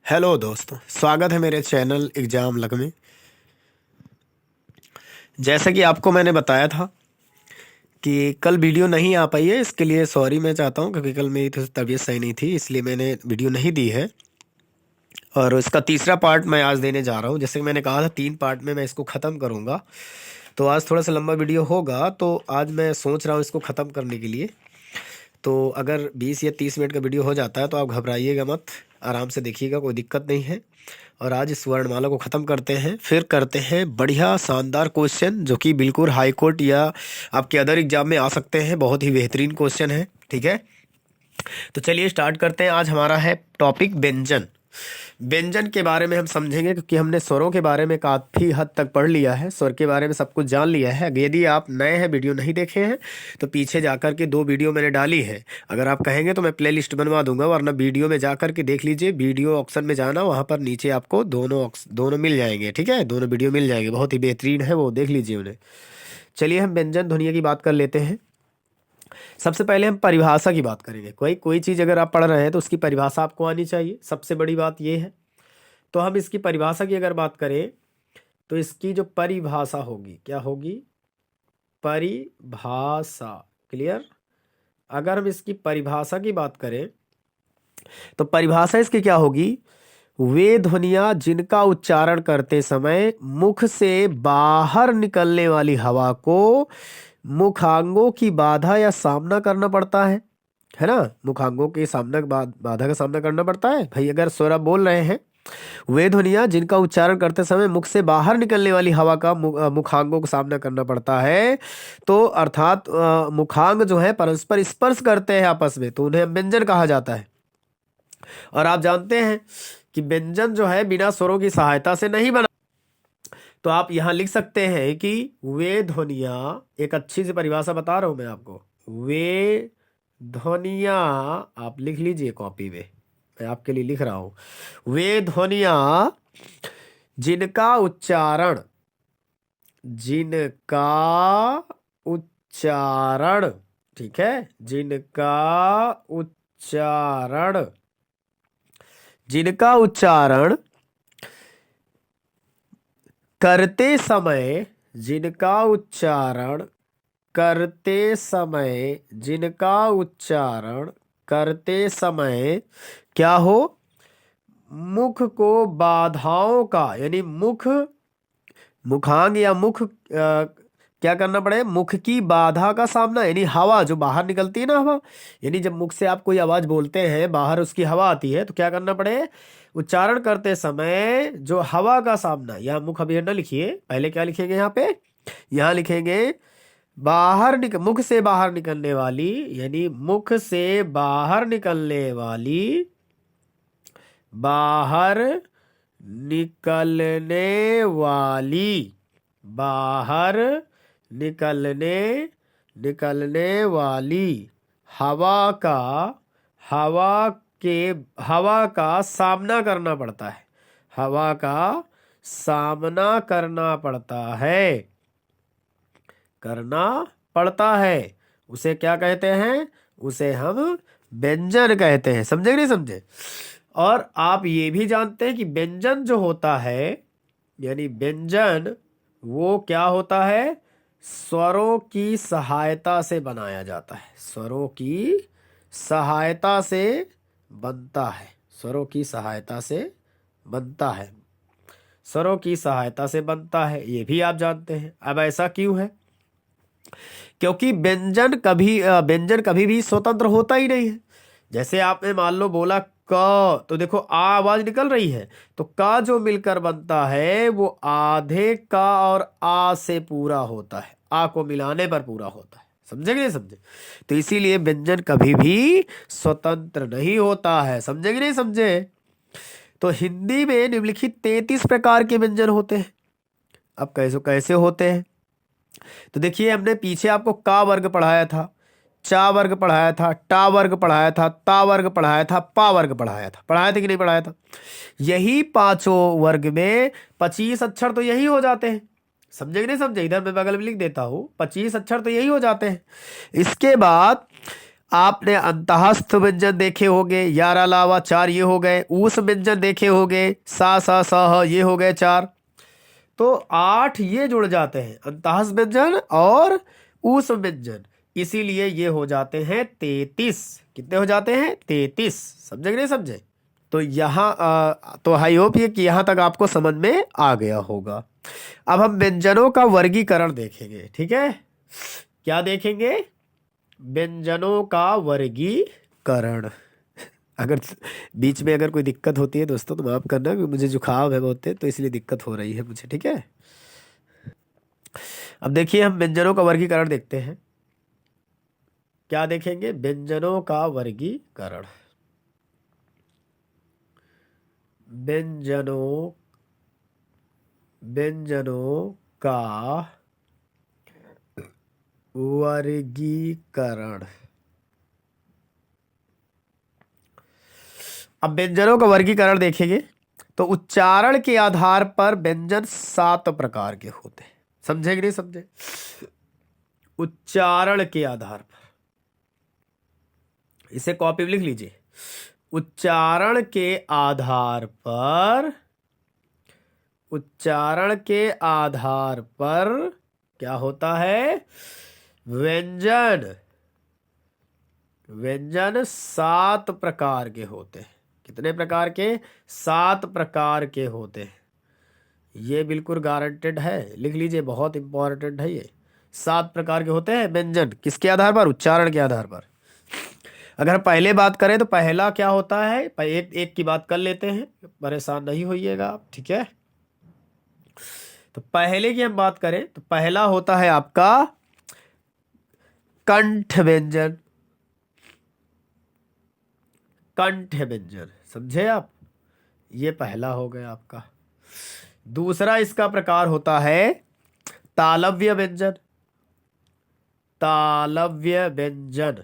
Hello दोस्तों, स्वागत है मेरे चैनल एग्जाम लग में। जैसा कि आपको मैंने बताया था कि कल वीडियो नहीं आ पाई है, इसके लिए सॉरी मैं चाहता हूं, क्योंकि कल मेरी तबीयत सही नहीं थी, इसलिए मैंने वीडियो नहीं दी है। और इसका तीसरा पार्ट मैं आज देने जा रहा हूं। जैसे कि मैंने कहा था 3 पार्ट में मैं इसको ख़त्म करूंगा, तो आज थोड़ा सा लंबा वीडियो होगा, तो आज मैं सोच रहा हूं इसको ख़त्म करने के लिए। तो अगर 20 या 30 मिनट का वीडियो हो जाता है तो आप घबराइएगा मत, आराम से देखिएगा, कोई दिक्कत नहीं है। और आज इस वर्णमाला को ख़त्म करते हैं, फिर करते हैं बढ़िया शानदार क्वेश्चन जो कि बिल्कुल हाई कोर्ट या आपके अदर एग्जाम में आ सकते हैं। बहुत ही बेहतरीन क्वेश्चन है, ठीक है। तो चलिए स्टार्ट करते हैं। आज हमारा है टॉपिक व्यंजन। व्यंजन के बारे में हम समझेंगे, क्योंकि हमने स्वरों के बारे में काफ़ी हद तक पढ़ लिया है, स्वर के बारे में सब कुछ जान लिया है। यदि आप नए हैं, वीडियो नहीं देखे हैं, तो पीछे जाकर के 2 वीडियो मैंने डाली है। अगर आप कहेंगे तो मैं प्ले लिस्ट बनवा दूंगा, वरना वीडियो में जाकर के देख लीजिए। वीडियो ऑप्शन में जाना, वहाँ पर नीचे आपको दोनों मिल जाएंगे, ठीक है। दोनों वीडियो मिल जाएंगे, बहुत ही बेहतरीन है, वो देख लीजिए उन्हें। चलिए हम व्यंजन ध्वनियों की बात कर लेते हैं। सबसे पहले हम परिभाषा की बात करेंगे। कोई कोई चीज़ अगर आप पढ़ रहे हैं तो उसकी परिभाषा आपको आनी चाहिए, सबसे बड़ी बात यह है। तो हम इसकी परिभाषा की अगर बात करें तो इसकी जो परिभाषा होगी, क्या होगी? परिभाषा। क्लियर? अगर हम इसकी परिभाषा की बात करें तो परिभाषा इसकी क्या होगी? वे ध्वनियां जिनका उच्चारण करते समय मुख से बाहर निकलने वाली हवा को मुखांगों की बाधा या सामना करना पड़ता है ना। मुखांगों के सामना बाधा का सामना करना पड़ता है। भाई अगर स्वर आप बोल रहे हैं, वे ध्वनियां जिनका उच्चारण करते समय मुख से बाहर निकलने वाली हवा का मुखांगों का सामना करना पड़ता है, तो अर्थात मुखांग जो है परस्पर स्पर्श करते हैं आपस में, तो उन्हें व्यंजन कहा जाता है। और आप जानते हैं कि व्यंजन जो है बिना स्वरों की सहायता से नहीं बना। तो आप यहां लिख सकते हैं कि वे ध्वनियां, एक अच्छी सी परिभाषा बता रहा हूं मैं आपको। वे ध्वनियां, आप लिख लीजिए कॉपी में, मैं आपके लिए लिख रहा हूं। वे ध्वनियां जिनका उच्चारण ठीक है, जिनका उच्चारण करते समय क्या हो? मुख को बाधाओं का, यानी मुखांग या मुख क्या करना पड़े? मुख की बाधा का सामना, यानी हवा जो बाहर निकलती है ना, हवा, यानी जब मुख से आप कोई आवाज बोलते हैं, बाहर उसकी हवा आती है, तो क्या करना पड़े? उच्चारण करते समय जो हवा का सामना, यहाँ मुख अभी ना लिखिए, पहले क्या लिखेंगे यहाँ पे? यहाँ लिखेंगे मुख से बाहर निकलने वाली, यानी मुख से बाहर निकलने वाली, बाहर निकलने वाली हवा का सामना करना पड़ता है। उसे क्या कहते हैं? उसे हम व्यंजन कहते हैं। समझे कि नहीं समझे? और आप ये भी जानते हैं कि व्यंजन जो होता है, यानी व्यंजन वो क्या होता है? स्वरों की सहायता से बनाया जाता है। स्वरों की सहायता से बनता है, ये भी आप जानते हैं। अब ऐसा क्यों है? क्योंकि व्यंजन कभी भी स्वतंत्र होता ही नहीं है। जैसे आपने मान लो बोला क, तो देखो आ आवाज निकल रही है, तो का जो मिलकर बनता है वो आधे का और आ से पूरा होता है, आ को मिलाने पर पूरा होता है। समझे कि नहीं समझे? तो इसीलिए व्यंजन कभी भी स्वतंत्र नहीं होता है। समझे कि नहीं समझे? तो हिंदी में निम्नलिखित 33 प्रकार के व्यंजन होते हैं। अब कैसे कैसे होते हैं? तो देखिए, हमने पीछे आपको का वर्ग पढ़ाया था, चा वर्ग पढ़ाया था, टा वर्ग पढ़ाया था, ता वर्ग पढ़ाया था, पा वर्ग पढ़ाया था कि नहीं पढ़ाया था? यही पांचों वर्ग में 25 अक्षर तो यही हो जाते हैं। समझे कि नहीं समझे? इधर मैं बगल में लिख देता हूं, 25 अक्षर तो यही हो जाते हैं। इसके बाद आपने अंतःस्थ व्यंजन देखे होंगे, यार अलावा 4 ये हो गए। ऊस व्यंजन देखे होंगे, सा सा सा ह, ये हो गए 4। तो 8 ये जुड़ जाते हैं, अंतःस्थ व्यंजन और ऊस व्यंजन, इसीलिए ये हो जाते हैं 33। कितने हो जाते हैं? 33। समझे कि नहीं समझे? तो यहाँ तो आई होप ये कि यहाँ तक आपको समझ में आ गया होगा। अब हम व्यंजनों का वर्गीकरण देखेंगे, ठीक है? क्या देखेंगे? व्यंजनों का वर्गीकरण। अगर बीच में अगर कोई दिक्कत होती है दोस्तों तो माफ करना, क्योंकि मुझे जुकाम है बहुत है, तो इसलिए दिक्कत हो रही है मुझे, ठीक है? अब देखिए हम व्यंजनों का वर्गीकरण देखते हैं। क्या देखेंगे? व्यंजनों का वर्गीकरण। व्यंजनों व्यंजनों का वर्गीकरण। अब व्यंजनों का वर्गीकरण देखेंगे तो उच्चारण के आधार पर व्यंजन 7 प्रकार के होते हैं। समझे कि नहीं समझे? उच्चारण के आधार पर, इसे कॉपी में लिख लीजिए। उच्चारण के आधार पर, उच्चारण के आधार पर क्या होता है? व्यंजन। व्यंजन 7 प्रकार के होते हैं। कितने प्रकार के? 7 प्रकार के होते हैं। ये बिल्कुल गारंटेड है, लिख लीजिए, बहुत इंपॉर्टेंट है ये। 7 प्रकार के होते हैं व्यंजन। किसके आधार पर? उच्चारण के आधार पर। अगर पहले बात करें तो पहला क्या होता है, एक एक की बात कर लेते हैं, परेशान नहीं होइएगा आप, ठीक है? तो पहले की हम बात करें तो पहला होता है आपका कंठ व्यंजन। कंठ व्यंजन, समझे आप? ये पहला हो गया आपका। दूसरा इसका प्रकार होता है तालव्य व्यंजन। तालव्य व्यंजन,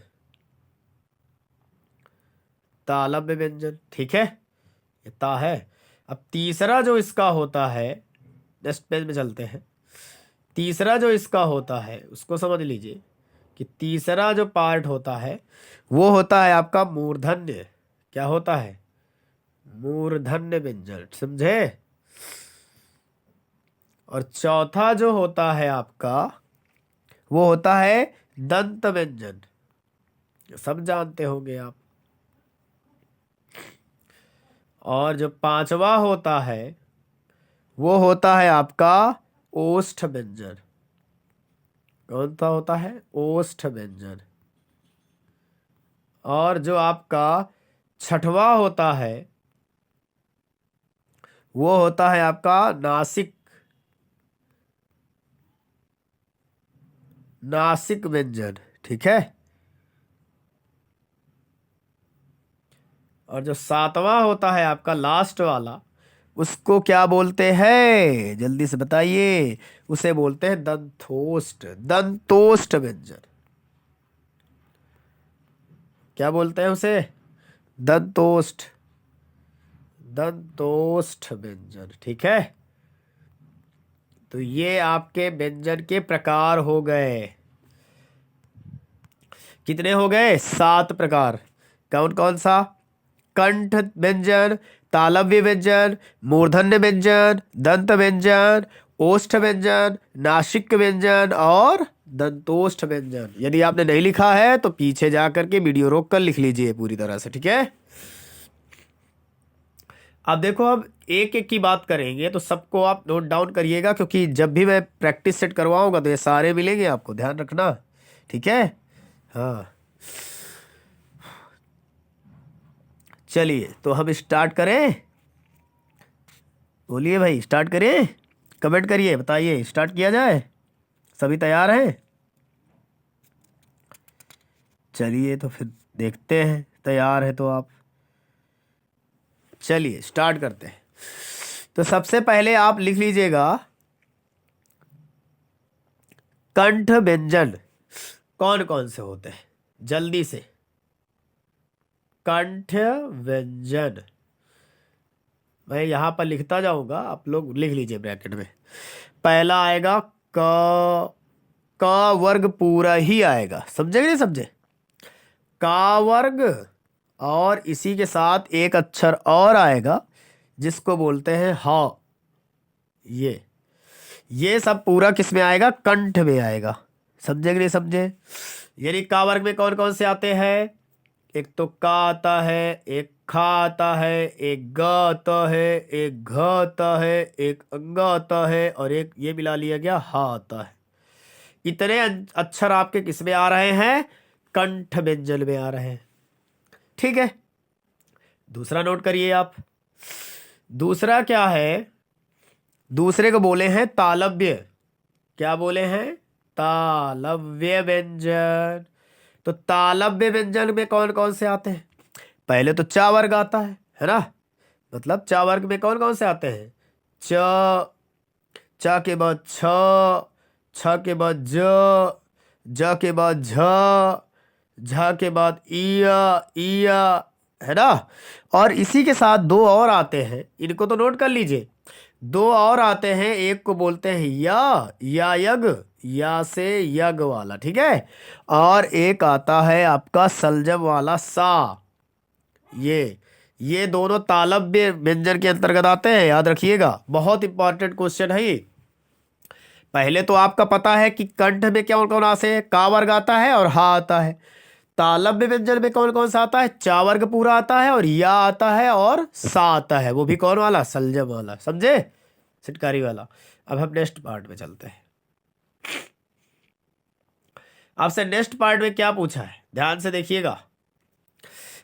तालव्य व्यंजन, ठीक है? ये ता है। अब तीसरा जो इसका होता है, नेक्स्ट पेज में चलते हैं। तीसरा जो इसका होता है उसको समझ लीजिए कि तीसरा जो पार्ट होता है वो होता है आपका मूर्धन्य। क्या होता है? मूर्धन्य व्यंजन, समझे? और चौथा जो होता है आपका वो होता है दंत व्यंजन। सब जानते होंगे आप। और जो पांचवा होता है वो होता है आपका ओष्ठ व्यंजन। कौन सा होता है? ओष्ठ व्यंजन। और जो आपका छठवा होता है वो होता है आपका नासिक। नासिक व्यंजन, ठीक है? और जो सातवां होता है आपका लास्ट वाला, उसको क्या बोलते हैं? जल्दी से बताइए। उसे बोलते हैं दंतोष्ठ। दंतोष्ठ व्यंजन। क्या बोलते हैं उसे? दंतोष्ठ। दंतोष्ठ व्यंजन, ठीक है? तो ये आपके व्यंजन के प्रकार हो गए। कितने हो गए? 7 प्रकार। कौन कौन सा? कंठ व्यंजन, तालव्य व्यंजन, मूर्धन्य व्यंजन, दंत व्यंजन, ओष्ठ व्यंजन, नासिक व्यंजन और दंतोष्ठ व्यंजन। यदि आपने नहीं लिखा है तो पीछे जाकर के वीडियो रोक कर लिख लीजिए पूरी तरह से, ठीक है? अब देखो, अब एक एक की बात करेंगे तो सबको आप नोट डाउन करिएगा, क्योंकि जब भी मैं प्रैक्टिस सेट करवाऊंगा तो ये सारे मिलेंगे आपको, ध्यान रखना, ठीक है? हाँ, चलिए तो हम स्टार्ट करें। बोलिए भाई, स्टार्ट करें? कमेंट करिए, बताइए, स्टार्ट किया जाए? सभी तैयार हैं? चलिए तो फिर देखते हैं, तैयार है तो आप। चलिए स्टार्ट करते हैं। तो सबसे पहले आप लिख लीजिएगा कंठ व्यंजन कौन कौन से होते हैं, जल्दी से। कंठ व्यंजन मैं यहां पर लिखता जाऊंगा, आप लोग लिख लीजिए ब्रैकेट में। पहला आएगा क। क वर्ग पूरा ही आएगा, समझे कि नहीं समझे? का वर्ग और इसी के साथ एक अक्षर और आएगा जिसको बोलते हैं हा। ये सब पूरा किस में आएगा? कंठ में आएगा। समझे कि नहीं समझे? यानी का वर्ग में कौन कौन से आते हैं? एक तो का आता है, एक खा आता है, एक ग आता है, एक घ आता है, एक अंग आता है और एक ये मिला लिया गया हा आता है। इतने अक्षर आपके किस में आ रहे हैं? कंठ व्यंजन में आ रहे हैं। ठीक है, दूसरा नोट करिए आप। दूसरा क्या है? दूसरे को बोले हैं तालव्य। क्या बोले हैं? तालव्य व्यंजन। तो तालव्य व्यंजन में कौन कौन से आते हैं? पहले तो चा वर्ग आता है ना? मतलब चा वर्ग में कौन कौन से आते हैं? च, चा के बाद छ, छ के बाद ज के बाद झ के बाद इया, है ना? और इसी के साथ दो और आते हैं, इनको तो नोट कर लीजिए। दो और आते हैं, एक को बोलते हैं या यग, या से यग वाला, ठीक है? और एक आता है आपका सलजम वाला सा। ये दोनों तालव्य व्यंजन के अंतर्गत आते हैं, याद रखिएगा, बहुत इंपॉर्टेंट क्वेश्चन है ये। पहले तो आपका पता है कि कंठ में कौन कौन आते हैं? का वर्ग आता है और हा आता है। तालव्य व्यंजन में कौन कौन सा आता है? चा वर्ग पूरा आता है और या आता है और सा आता है, वो भी कौन वाला? सलजम वाला। समझे? सिटकारी वाला। अब हम नेक्स्ट पार्ट में चलते हैं। आपसे नेक्स्ट पार्ट में क्या पूछा है, ध्यान से देखिएगा।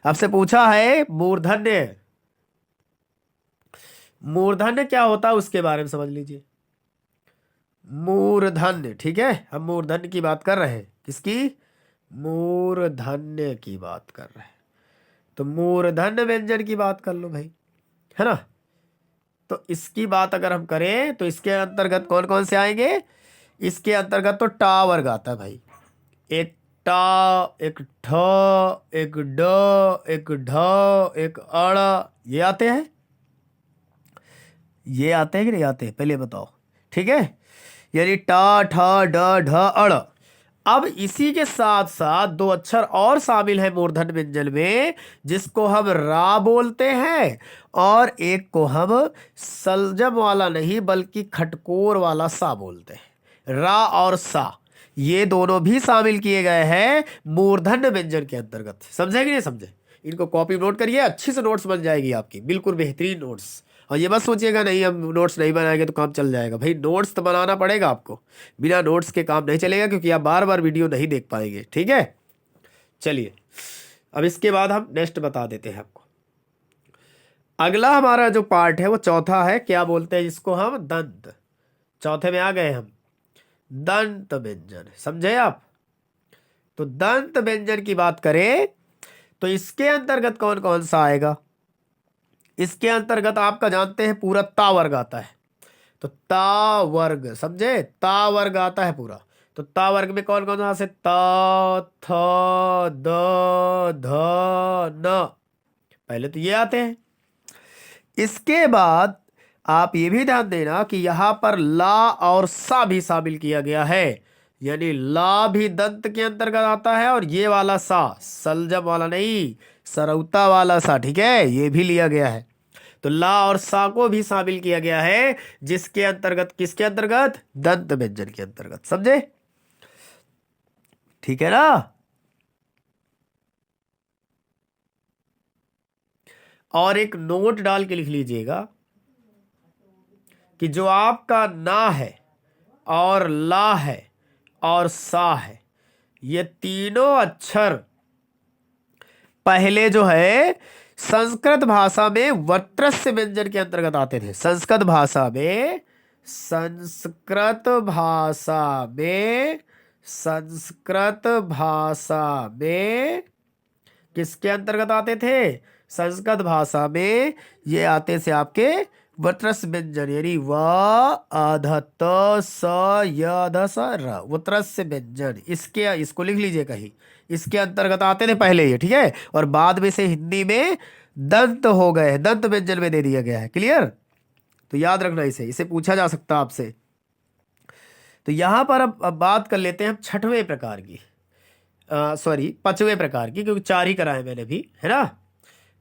आपसे पूछा है मूर्धन्य। मूर्धन्य क्या होता है उसके बारे में समझ लीजिए। मूर्धन्य, ठीक है, हम मूर्धन्य की बात कर रहे हैं। किसकी? मूर्धन्य की बात कर रहे हैं। तो मूर्धन्य व्यंजन की बात कर लो भाई, है ना? तो इसकी बात अगर हम करें तो इसके अंतर्गत कौन कौन से आएंगे? इसके अंतर्गत तो टा वर्ग आता है भाई। एक टा, एक ठ, एक ड, एक ढ, एक अड़, ये आते हैं। ये आते हैं कि नहीं आते, पहले बताओ। ठीक है, यानी टा, ठ, ड, ढ, अड़। अब इसी के साथ साथ दो अक्षर और शामिल है मूर्धन्य व्यंजन में, जिसको हम रा बोलते हैं, और एक को हम सलजम वाला नहीं बल्कि खटकोर वाला सा बोलते हैं। रा और सा ये दोनों भी शामिल किए गए हैं मूर्धन्य व्यंजन के अंतर्गत। समझे कि नहीं समझे? इनको कॉपी नोट करिए, अच्छी से नोट्स बन जाएगी आपकी, बिल्कुल बेहतरीन नोट्स। और ये बस सोचिएगा नहीं हम नोट्स नहीं बनाएंगे तो काम चल जाएगा। भाई नोट्स तो बनाना पड़ेगा आपको, बिना नोट्स के काम नहीं चलेगा, क्योंकि आप बार बार वीडियो नहीं देख पाएंगे। ठीक है, चलिए अब इसके बाद हम नेक्स्ट बता देते हैं आपको। अगला हमारा जो पार्ट है वो चौथा है। क्या बोलते हैं जिसको हम? दंत। चौथे में आ गए हम, दंत व्यंजन। समझे आप? तो दंत व्यंजन की बात करें तो इसके अंतर्गत कौन कौन सा आएगा? इसके अंतर्गत आपका जानते हैं पूरा ता वर्ग आता है। तो ता वर्ग, समझे? ता वर्ग आता है पूरा। तो ता वर्ग में कौन कौन से? ता, थ, द, ध, न, पहले तो ये आते हैं। इसके बाद आप ये भी ध्यान देना कि यहां पर ला और सा भी शामिल किया गया है, यानी ला भी दंत के अंतर्गत आता है और ये वाला सा, सलजम वाला नहीं, सरौता वाला सा, ठीक है, ये भी लिया गया है। तो ला और सा को भी शामिल किया गया है, जिसके अंतर्गत, किसके अंतर्गत? दंत व्यंजन के अंतर्गत। समझे? ठीक है ना? और एक नोट डाल के लिख लीजिएगा कि जो आपका ना है और ला है और सा है, ये तीनों अक्षर पहले जो है संस्कृत भाषा में वत्रस्य व्यंजन के अंतर्गत आते थे। संस्कृत भाषा में, संस्कृत भाषा में, संस्कृत भाषा में किसके अंतर्गत आते थे? संस्कृत भाषा में ये आते थे आपके वत्रस्य व्यंजन, यानी व अध त स य ध स र, वत्रस्य व्यंजन। इसको लिख लीजिए कहीं, इसके अंतर्गत आते थे पहले ये, ठीक है? और बाद में से हिंदी में दंत हो गए, दंत व्यंजन में दे दिया गया है। क्लियर? तो याद रखना, इसे पूछा जा सकता है आपसे। तो यहां पर अब बात कर लेते हैं हम छठवें प्रकार की। सॉरी, पांचवें प्रकार की, क्योंकि चार ही कराए मैंने भी, है ना।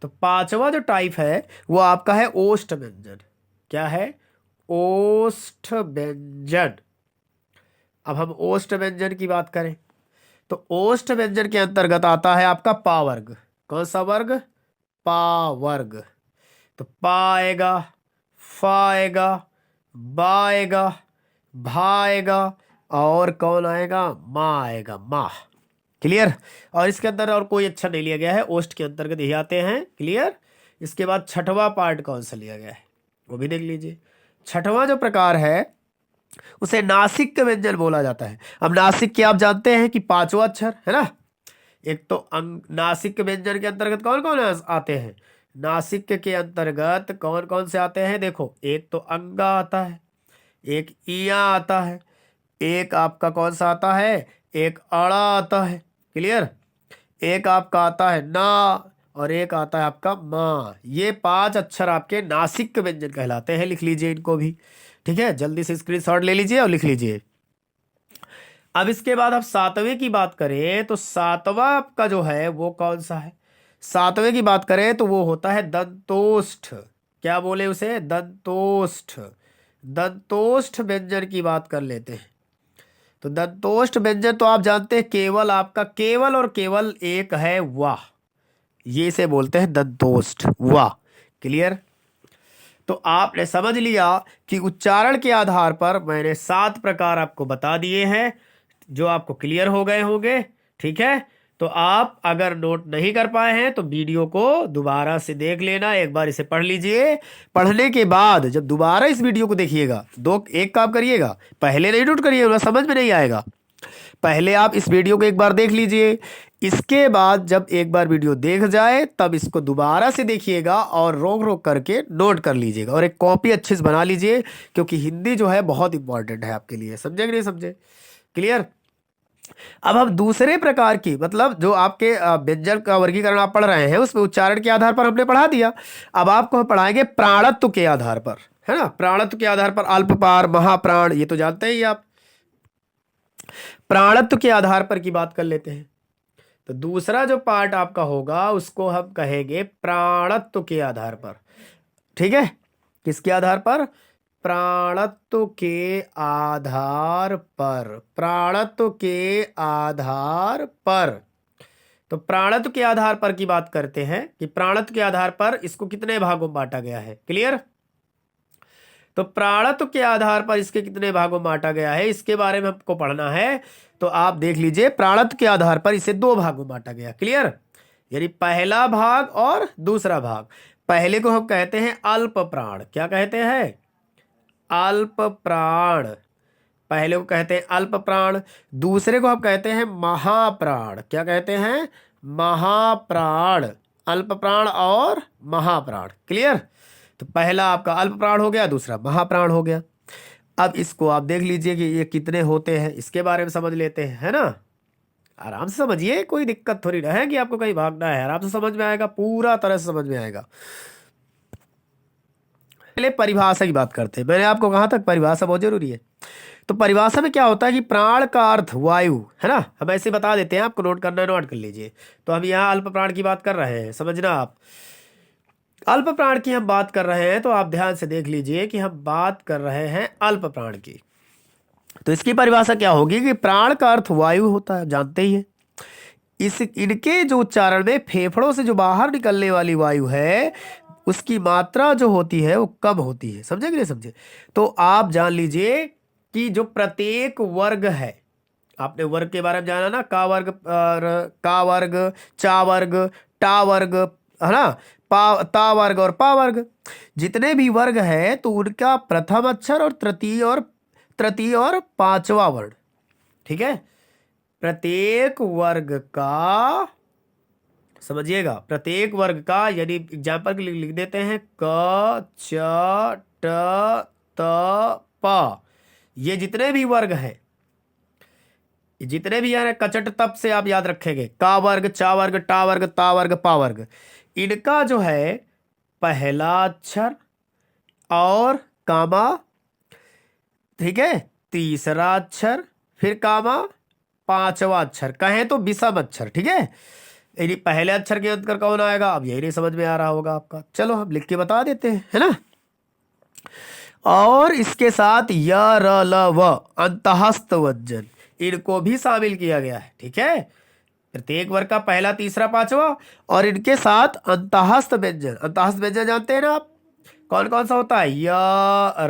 तो पांचवा जो टाइप है वो आपका है ओष्ठ व्यंजन। क्या है? ओष्ठ व्यंजन। अब हम ओष्ठ व्यंजन की बात करें तो ओष्ठ व्यंजन के अंतर्गत आता है आपका पा वर्ग। कौन सा वर्ग? पा वर्ग। तो पा आएगा, फा आएगा, बा आएगा, भा आएगा, और कौन आएगा? माँ आएगा, माँ। क्लियर? और इसके अंदर और कोई अच्छा नहीं लिया गया है, ओष्ठ के अंतर्गत यही आते हैं। क्लियर? इसके बाद छठवां पार्ट कौन सा लिया गया है वो भी देख लीजिए। छठवां जो प्रकार है उसे नासिक व्यंजन बोला जाता है। अब नासिक के आप जानते हैं कि पांचवा अक्षर है ना। एक तो नासिक व्यंजन के अंतर्गत कौन कौन आते हैं? नासिक के अंतर्गत कौन कौन से आते हैं? देखो, एक तो अंगा आता है, एक इया आता है, एक आपका कौन सा आता है? एक अड़ा आता है। क्लियर? एक आपका आता है ना, और एक आता है आपका माँ। ये पांच अक्षर आपके नासिक व्यंजन कहलाते हैं। लिख लीजिए इनको भी। ठीक है, जल्दी से स्क्रीनशॉट ले लीजिए और लिख लीजिए। अब इसके बाद आप सातवें की बात करें तो सातवां आपका जो है वो कौन सा है? सातवें की बात करें तो वो होता है दंतोष्ठ। क्या बोले उसे? दंतोष्ठ। दंतोष्ठ व्यंजन की बात कर लेते हैं। तो दंतोष्ठ व्यंजन तो आप जानते हैं, केवल आपका केवल और केवल एक है वाह। ये इसे बोलते हैं दंतोष्ठ, वाह। क्लियर? तो आपने समझ लिया कि उच्चारण के आधार पर मैंने 7 प्रकार आपको बता दिए हैं, जो आपको क्लियर हो गए होंगे। ठीक है, तो आप अगर नोट नहीं कर पाए हैं तो वीडियो को दोबारा से देख लेना, एक बार इसे पढ़ लीजिए। पढ़ने के बाद जब दोबारा इस वीडियो को देखिएगा, एक काम करिएगा, पहले नहीं नोट करिएगा, समझ में नहीं आएगा। पहले आप इस वीडियो को एक बार देख लीजिए, इसके बाद जब एक बार वीडियो देख जाए तब इसको दोबारा से देखिएगा और रोक रोक करके नोट कर लीजिएगा, और एक कॉपी अच्छे से बना लीजिए, क्योंकि हिंदी जो है बहुत इंपॉर्टेंट है आपके लिए। समझे कि नहीं समझे? क्लियर? अब हम दूसरे प्रकार की, मतलब जो आपके व्यंजन का वर्गीकरण आप पढ़ रहे हैं उसमें उच्चारण के आधार पर हमने पढ़ा दिया। अब आपको हम पढ़ाएंगे प्राणत्व के आधार पर, है ना। प्राणत्व के आधार पर अल्पपार, महाप्राण, ये तो जानते ही आप। प्राणत्व के आधार पर की बात कर लेते हैं। तो दूसरा जो पार्ट आपका होगा उसको हम कहेंगे प्राणत्व के आधार पर। ठीक है, किसके आधार पर? प्राणत्व के आधार पर। प्राणत्व के आधार पर। तो प्राणत्व के आधार पर की बात करते हैं कि प्राणत्व के आधार पर इसको कितने भागों में बांटा गया है। क्लियर? तो प्राणत्व के आधार पर इसके कितने भागों में बांटा गया है, इसके बारे में हमको पढ़ना है। तो आप देख लीजिए, प्राणत्व के आधार पर इसे 2 भागों में बांटा गया। क्लियर? यानी पहला भाग और दूसरा भाग। पहले को हम कहते हैं अल्प प्राण। क्या कहते हैं? अल्प प्राण। पहले को कहते हैं अल्प प्राण, दूसरे को हम कहते हैं महाप्राण। क्या कहते हैं? महाप्राण। अल्प प्राण और महाप्राण। क्लियर? तो पहला आपका अल्प प्राण हो गया, दूसरा महाप्राण हो गया। अब इसको आप देख लीजिए कि ये कितने होते हैं, इसके बारे में समझ लेते हैं, है ना। आराम से समझिए, कोई दिक्कत थोड़ी ना है कि आपको कहीं भागना है। आराम से समझ में आएगा, पूरा तरह से समझ में आएगा। पहले परिभाषा की बात करते हैं। मैंने आपको कहा था परिभाषा बहुत जरूरी है। तो परिभाषा में क्या होता है कि प्राण का अर्थ वायु, है ना। हम ऐसे बता देते हैं, आपको नोट करना है, नोट कर लीजिए। तो हम यहाँ अल्प प्राण की बात कर रहे हैं, समझना आप। अल्प प्राण की हम बात कर रहे हैं तो आप ध्यान से देख लीजिए कि हम बात कर रहे हैं अल्प प्राण की। तो इसकी परिभाषा क्या होगी कि प्राण का अर्थ वायु होता है, जानते ही है। इनके जो उच्चारण में फेफड़ों से जो बाहर निकलने वाली वायु है उसकी मात्रा जो होती है वो कम होती है। समझे कि नहीं समझे? तो आप जान लीजिए कि जो प्रत्येक वर्ग है, आपने वर्ग के बारे में जाना ना, का वर्ग, का वर्ग, चा वर्ग, टा वर्ग, है ना, ता वर्ग और पा वर्ग। जितने भी वर्ग है तो उनका प्रथम अक्षर और तृतीय और पांचवा वर्ण। ठीक है, प्रत्येक वर्ग का, समझिएगा, प्रत्येक वर्ग का, यानी एग्जाम्पल के लिए लिख देते हैं क, च, ट, त, प। ये जितने भी वर्ग हैं, जितने भी यानी कचट तप से आप याद रखेंगे, का वर्ग, चा वर्ग, टा वर्ग, ता वर्ग, पा वर्ग, इनका जो है पहला अक्षर और कामा, ठीक है, तीसरा अक्षर, फिर कामा, पांचवा अक्षर, कहें तो विषम अक्षर, ठीक है। यानी पहले अक्षर के अंत कर कौन आएगा, अब यही नहीं समझ में आ रहा होगा आपका, चलो हम लिख के बता देते हैं, है ना। और इसके साथ य र ल व अंतहस्त व्यंजन, इनको भी शामिल किया गया है, ठीक है। प्रत्येक वर्ग का पहला तीसरा पांचवा और इनके साथ अंतहस्त व्यंजन। अंतहस्त व्यंजन जानते हैं ना आप, कौन कौन सा होता है, य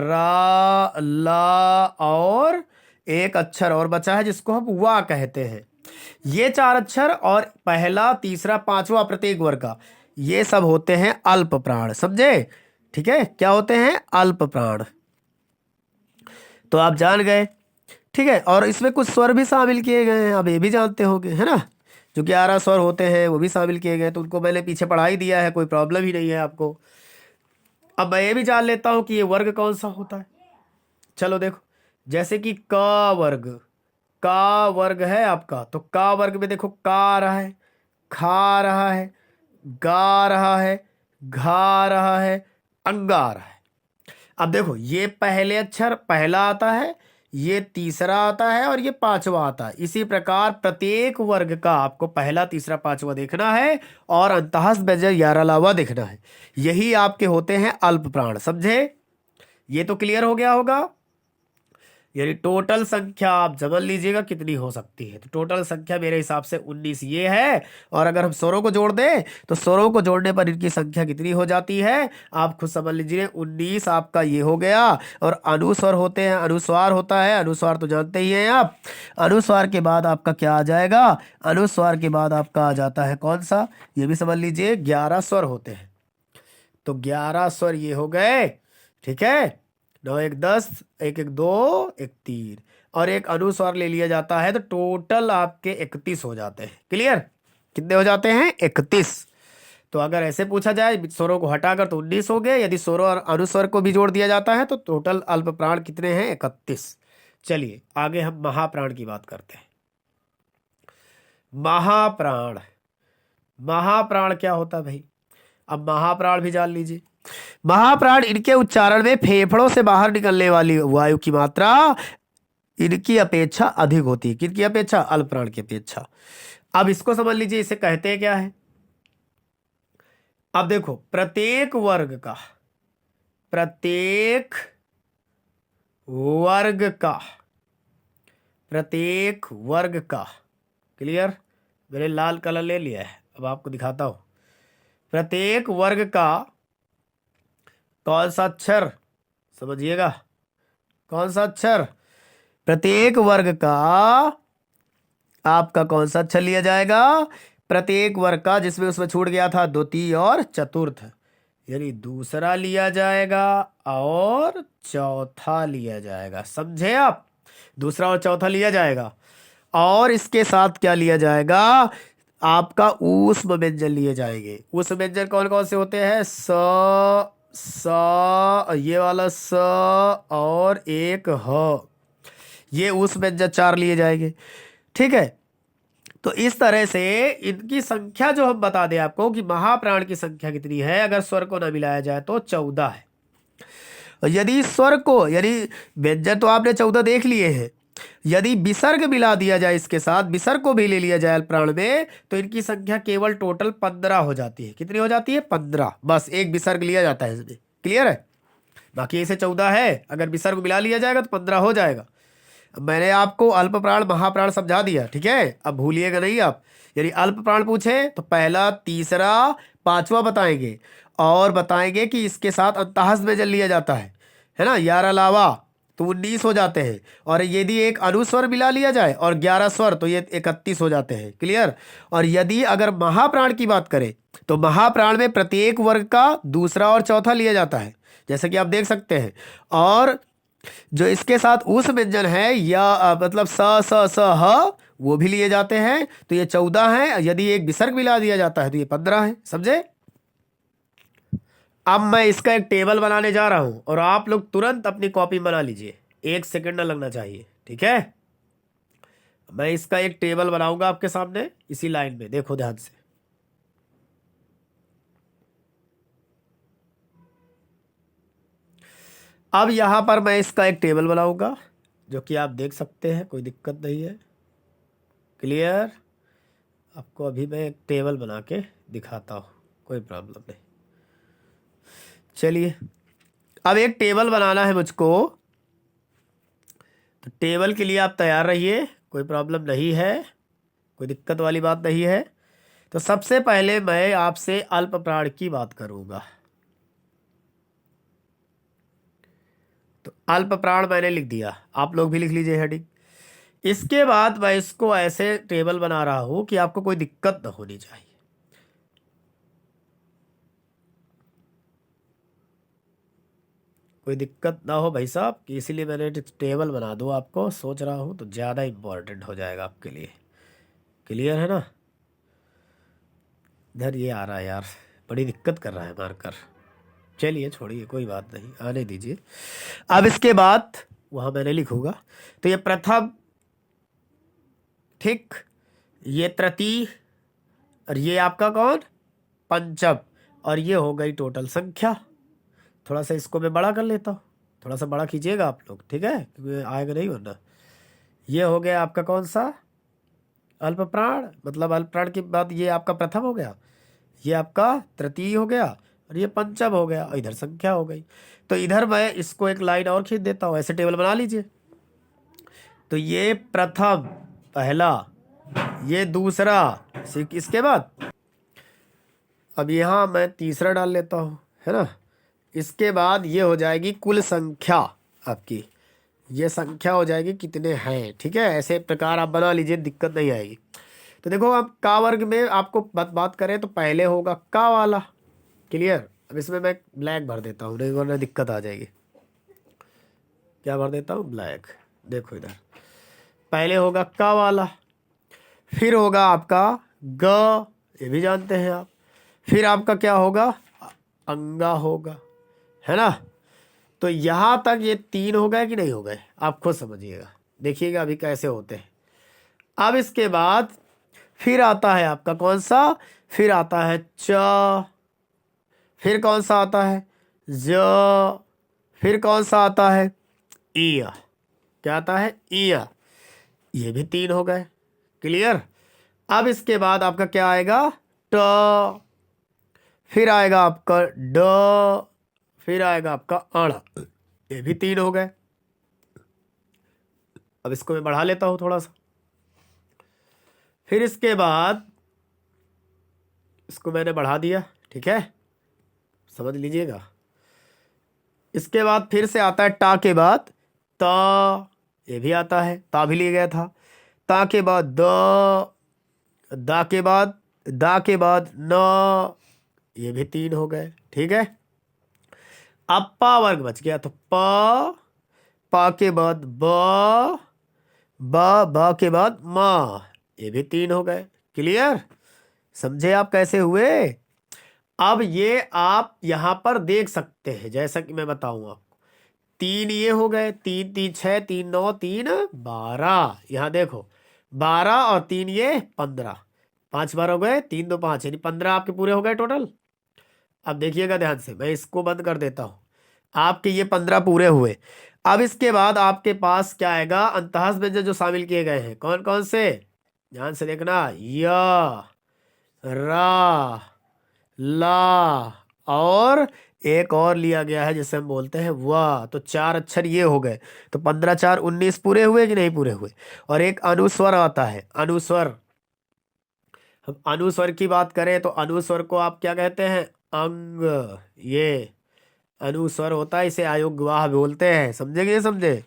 रा ला और एक अक्षर और बचा है जिसको हम वा कहते हैं। ये चार अक्षर और पहला तीसरा पांचवा प्रत्येक वर्ग का, ये सब होते हैं अल्प प्राण, समझे, ठीक है। क्या होते हैं, अल्प प्राण। तो आप जान गए, ठीक है। और इसमें कुछ स्वर भी शामिल किए गए हैं, आप ये भी जानते होंगे, है ना। जो 11 स्वर होते हैं वो भी शामिल किए गए, तो उनको मैंने पीछे पढ़ा ही दिया है, कोई प्रॉब्लम ही नहीं है आपको। अब मैं ये भी जान लेता हूं कि ये वर्ग कौन सा होता है। चलो देखो, जैसे कि क वर्ग, का वर्ग है आपका, तो का वर्ग में देखो का आ रहा है, खा आ रहा है, गा आ रहा है, घा आ रहा है, अंगा आ रहा है। अब देखो, ये पहले अक्षर पहला आता है, ये तीसरा आता है और ये पांचवा आता है। इसी प्रकार प्रत्येक वर्ग का आपको पहला तीसरा पांचवा देखना है और अंतःस्थ व्यंजन 11 लावा देखना है। यही आपके होते हैं अल्प प्राण, समझे। ये तो क्लियर हो गया होगा। यानी टोटल संख्या आप समझ लीजिएगा कितनी हो सकती है। तो टोटल संख्या मेरे हिसाब से 19 ये है, और अगर हम स्वरों को जोड़ दें तो स्वरों को जोड़ने पर इनकी संख्या कितनी हो जाती है, आप खुद समझ लीजिए। 19 आपका ये हो गया। और अनुस्वर होते हैं, अनुस्वार होता है, अनुस्वार तो जानते ही हैं आप। अनुस्वार के बाद आपका क्या आ जाएगा, अनुस्वार के बाद आपका आ जाता है कौन सा, ये भी समझ लीजिए 11 स्वर होते हैं। तो 11 स्वर ये हो गए, ठीक है। 9 1 10, 1 1 2, 1 3, और एक अनुस्वार ले लिया जाता है तो टोटल आपके 31 हो जाते हैं। क्लियर, कितने हो जाते हैं, 31। तो अगर ऐसे पूछा जाए स्वरों को हटाकर तो 19 हो गए, यदि स्वरों और अनुस्वर को भी जोड़ दिया जाता है तो टोटल अल्प प्राण कितने हैं, 31। चलिए आगे हम महाप्राण की बात करते हैं। महाप्राण, महाप्राण क्या होता है भाई, अब महाप्राण भी जान लीजिए। महाप्राण, इनके उच्चारण में फेफड़ों से बाहर निकलने वाली वायु की मात्रा इनकी अपेक्षा अधिक होती है। किनकी अपेक्षा, अल्प प्राण की अपेक्षा। अब इसको समझ लीजिए, इसे कहते हैं क्या है। अब देखो, प्रत्येक वर्ग का, प्रत्येक वर्ग का, प्रत्येक वर्ग का, क्लियर, मैंने लाल कलर ले लिया है, अब आपको दिखाता हूं। प्रत्येक वर्ग का कौन सा अक्षर, समझिएगा, कौन सा अक्षर, प्रत्येक वर्ग का आपका कौन सा अक्षर लिया जाएगा, प्रत्येक वर्ग का, जिसमें उसमें छूट गया था द्वितीय और चतुर्थ, यानी दूसरा लिया जाएगा और चौथा लिया जाएगा, समझे आप। दूसरा और चौथा लिया जाएगा, और इसके साथ क्या लिया जाएगा, आपका ऊष्म व्यंजन लिए जाएंगे। ऊष्म व्यंजन कौन कौन से होते हैं, स, ये वाला स और एक ह, ये ऊष्म व्यंजन 4 लिए जाएंगे, ठीक है। तो इस तरह से इनकी संख्या जो हम बता दें आपको कि महाप्राण की संख्या कितनी है, अगर स्वर को न मिलाया जाए तो 14 है। यदि स्वर को, यानी व्यंजन तो आपने 14 देख लिए हैं, यदि विसर्ग मिला दिया जाए इसके साथ, विसर्ग को भी ले लिया जाए प्राण में, तो इनकी संख्या केवल टोटल 15 हो जाती है। कितनी हो जाती है, 15, बस एक विसर्ग लिया जाता है इसमें, क्लियर है। बाकी इसे 14 है, अगर विसर्ग मिला लिया जाएगा तो 15 हो जाएगा। मैंने आपको अल्प प्राण महाप्राण समझा दिया, ठीक है, अब भूलिएगा नहीं आप। यानी अल्प प्राण पूछे तो पहला तीसरा पांचवा बताएंगे, और बताएंगे कि इसके साथ अंतःस्थ व्यंजन लिया जाता है ना, 11 लावा तो 19 हो जाते हैं, और यदि एक अनुस्वर मिला लिया जाए और 11 स्वर तो ये 31 हो जाते हैं, क्लियर। और यदि अगर महाप्राण की बात करें तो महाप्राण में प्रत्येक वर्ग का दूसरा और चौथा लिया जाता है, जैसे कि आप देख सकते हैं। और जो इसके साथ उस व्यंजन है, या मतलब स स स ह, वो भी लिए जाते हैं, तो ये 14 है। यदि एक विसर्ग मिला दिया जाता है तो ये 15 है, समझे। अब मैं इसका एक टेबल बनाने जा रहा हूं, और आप लोग तुरंत अपनी कॉपी बना लीजिए, 1 सेकंड ना लगना चाहिए, ठीक है। मैं इसका एक टेबल बनाऊंगा आपके सामने इसी लाइन में, देखो ध्यान से। अब यहां पर मैं इसका एक टेबल बनाऊंगा, जो कि आप देख सकते हैं, कोई दिक्कत नहीं है। क्लियर। आपको अभी मैं एक टेबल बना के दिखाता हूँ, कोई प्रॉब्लम नहीं। चलिए, अब एक टेबल बनाना है मुझको, तो टेबल के लिए आप तैयार रहिए, कोई प्रॉब्लम नहीं है, कोई दिक्कत वाली बात नहीं है। तो सबसे पहले मैं आपसे अल्प प्राण की बात करूंगा। तो अल्प प्राण मैंने लिख दिया, आप लोग भी लिख लीजिए हेडिंग। इसके बाद मैं इसको ऐसे टेबल बना रहा हूं कि आपको कोई दिक्कत ना होनी चाहिए। कोई दिक्कत ना हो भाई साहब, कि इसीलिए मैंने टेबल बना दूं आपको सोच रहा हूं, तो ज़्यादा इम्पोर्टेंट हो जाएगा आपके लिए। क्लियर है ना। इधर ये आ रहा है यार, बड़ी दिक्कत कर रहा है मार्कर। चलिए छोड़िए, कोई बात नहीं, आने दीजिए। अब इसके बाद वहां मैंने लिखूंगा, तो ये प्रथम, ठीक, ये तृतीय, और ये आपका कौन, पंचम, और ये हो गई टोटल संख्या। थोड़ा सा इसको मैं बड़ा कर लेता हूँ, थोड़ा सा बड़ा कीजिएगा आप लोग, ठीक है, क्योंकि आएगा नहीं वरना। ये हो गया आपका कौन सा, अल्प प्राण, मतलब अल्प प्राण के बाद ये आपका प्रथम हो गया, ये आपका तृतीय हो गया, और ये पंचम हो गया, और इधर संख्या हो गई। तो इधर मैं इसको एक लाइन और खींच देता हूँ, ऐसे टेबल बना लीजिए। तो ये प्रथम, पहला, ये दूसरा, इसके बाद अब यहाँ मैं तीसरा डाल लेता हूँ, है ना। इसके बाद ये हो जाएगी कुल संख्या आपकी, ये संख्या हो जाएगी कितने हैं, ठीक है। ऐसे प्रकार आप बना लीजिए, दिक्कत नहीं आएगी। तो देखो, अब का वर्ग में आपको बात करें तो पहले होगा का वाला। क्लियर। अब इसमें मैं ब्लैक भर देता हूँ, नहीं वरना दिक्कत आ जाएगी। क्या भर देता हूँ, ब्लैक। देखो इधर पहले होगा का वाला, फिर होगा आपका ग, ये भी जानते हैं आप, फिर आपका क्या होगा, अंगा होगा, है ना। तो यहां तक ये तीन हो गए कि नहीं हो गए, आप खुद समझिएगा, देखिएगा अभी कैसे होते हैं। अब इसके बाद फिर आता है आपका कौन सा, फिर आता है च, फिर कौन सा आता है ज, फिर कौन सा आता है इया, क्या आता है इया, ये भी तीन हो गए। क्लियर। अब इसके बाद आपका क्या आएगा, ट, फिर आएगा आपका ड, फिर आएगा आपका अड़, ये भी तीन हो गए। अब इसको मैं बढ़ा लेता हूं थोड़ा सा। फिर इसके बाद इसको मैंने बढ़ा दिया, ठीक है, समझ लीजिएगा। इसके बाद फिर से आता है टा के बाद ता, ये भी आता है, ता भी लिया गया था। ता के बाद द, दा के बाद, दा के बाद न, ये भी तीन हो गए, ठीक है। अब पा वर्ग बच गया, तो प, पा के बाद ब, ब के बाद मा, ये भी तीन हो गए। क्लियर। समझे आप कैसे हुए। अब ये आप यहां पर देख सकते हैं, जैसा कि मैं बताऊं आपको, तीन ये हो गए, तीन तीन छह, तीन नौ, तीन 12, यहां देखो 12 और तीन ये 15, 5 बार हो गए, 3 2 5, यानी 15 आपके पूरे हो गए टोटल। अब देखिएगा ध्यान से, मैं इसको बंद कर देता हूं, आपके ये 15 पूरे हुए। अब इसके बाद आपके पास क्या आएगा, अंतःस्थ व्यंजन जो शामिल किए गए हैं, कौन कौन से, ध्यान से देखना, य, रा, ला, और एक और लिया गया है जिसे हम बोलते हैं वाह। तो 4 अक्षर ये हो गए, तो 15 4 19 पूरे हुए कि नहीं पूरे हुए। और एक अनुस्वर आता है, अनुस्वर। हम अनुस्वर की बात करें तो अनुस्वर को आप क्या कहते हैं, अंग, ये अनुस्वर होता है, इसे अयोग्यवाह बोलते हैं, समझे कि नहीं समझे।